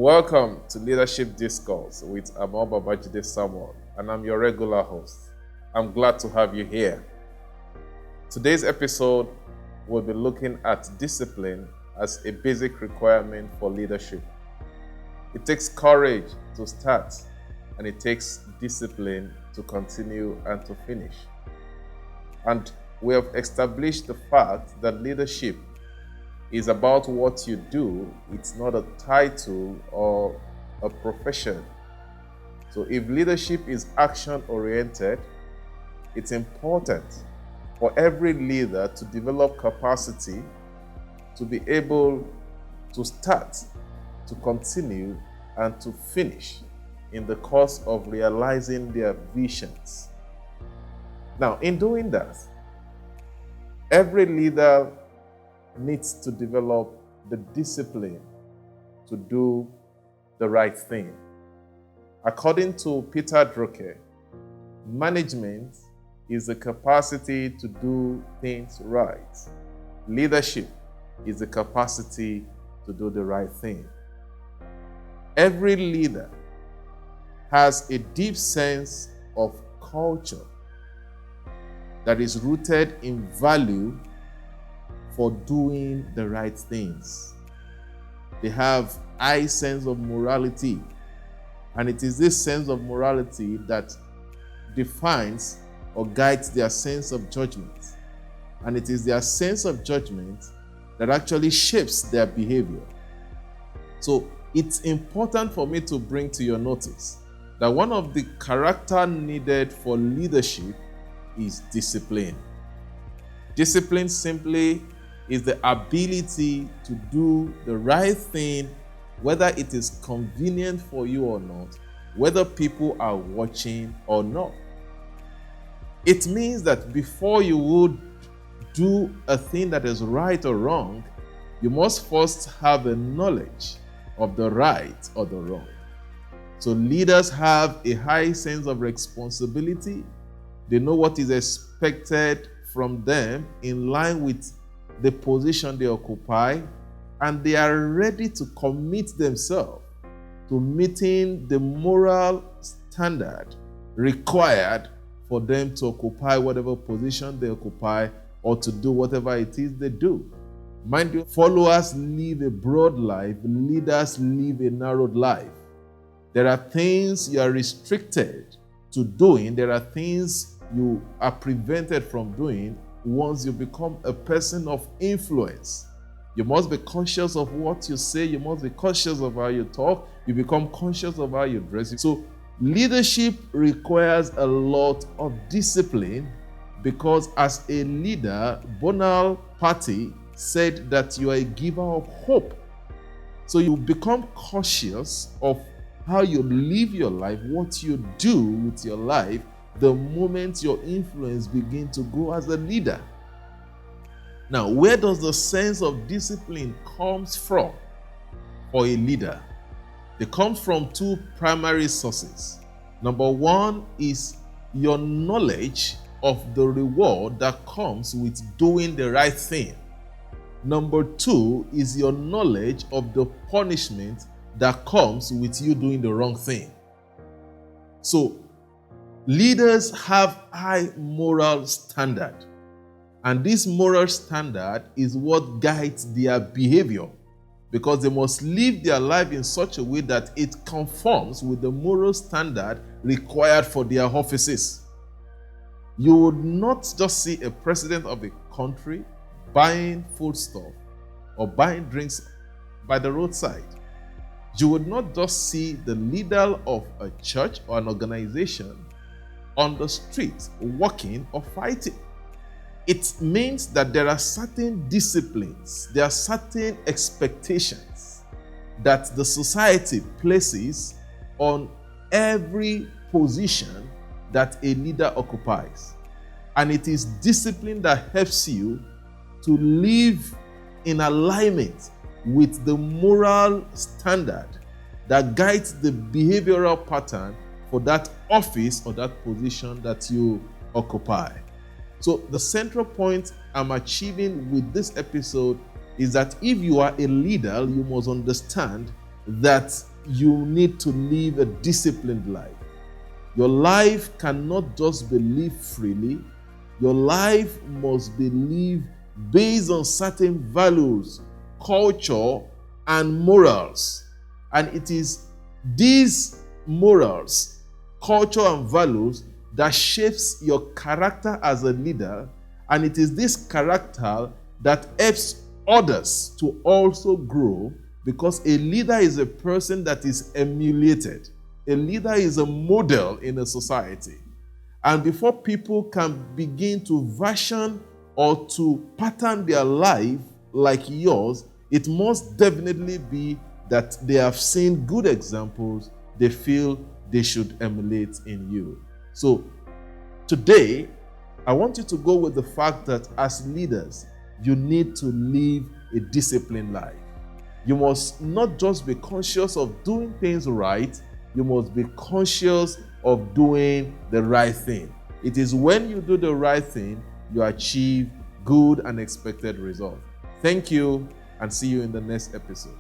Welcome to Leadership Discourse with Amao Babajide Samuel, and I'm your regular host. I'm glad to have you here. Today's episode will be looking at discipline as a basic requirement for leadership. It takes courage to start, and it takes discipline to continue and to finish. And we have established the fact that leadership is about what you do. It's not a title or a profession. So if leadership is action-oriented, it's important for every leader to develop capacity to be able to start, to continue, and to finish in the course of realizing their visions. Now, in doing that, every leader needs to develop the discipline to do the right thing. According to Peter Drucker, management is the capacity to do things right. Leadership is the capacity to do the right thing. Every leader has a deep sense of culture that is rooted in value for doing the right things. They have high sense of morality, and it is this sense of morality that defines or guides their sense of judgment. And it is their sense of judgment that actually shapes their behavior. So it's important for me to bring to your notice that one of the character needed for leadership is discipline. Discipline simply is the ability to do the right thing, whether it is convenient for you or not, whether people are watching or not. It means that before you would do a thing that is right or wrong, you must first have a knowledge of the right or the wrong. So leaders have a high sense of responsibility. They know what is expected from them in line with the position they occupy, and they are ready to commit themselves to meeting the moral standard required for them to occupy whatever position they occupy or to do whatever it is they do. Mind you, followers live a broad life, leaders live a narrowed life. There are things you are restricted to doing, there are things you are prevented from doing. Once you become a person of influence, you must be conscious of what you say, you must be conscious of how you talk, you become conscious of how you dress. So leadership requires a lot of discipline, because as a leader, Bonaparte said that you are a giver of hope. So you become cautious of how you live your life, what you do with your life, the moment your influence begins to grow as a leader. Now, where does the sense of discipline comes from for a leader? It comes from two primary sources. Number one is your knowledge of the reward that comes with doing the right thing. Number two is your knowledge of the punishment that comes with you doing the wrong thing. So, leaders have high moral standard, and this moral standard is what guides their behavior, because they must live their life in such a way that it conforms with the moral standard required for their offices. You would not just see a president of a country buying foodstuff or buying drinks by the roadside. You would not just see the leader of a church or an organization on the street walking or fighting. It means that there are certain disciplines, there are certain expectations that the society places on every position that a leader occupies. And it is discipline that helps you to live in alignment with the moral standard that guides the behavioral pattern for that office or that position that you occupy. So the central point I'm achieving with this episode is that if you are a leader, you must understand that you need to live a disciplined life. Your life cannot just be lived freely. Your life must be lived based on certain values, culture, and morals. And it is these morals, culture, and values that shapes your character as a leader. And it is this character that helps others to also grow, because a leader is a person that is emulated. A leader is a model in a society. And before people can begin to version or to pattern their life like yours, it must definitely be that they have seen good examples they feel they should emulate in you. So today, I want you to go with the fact that as leaders, you need to live a disciplined life. You must not just be conscious of doing things right, you must be conscious of doing the right thing. It is when you do the right thing, you achieve good and expected results. Thank you, and see you in the next episode.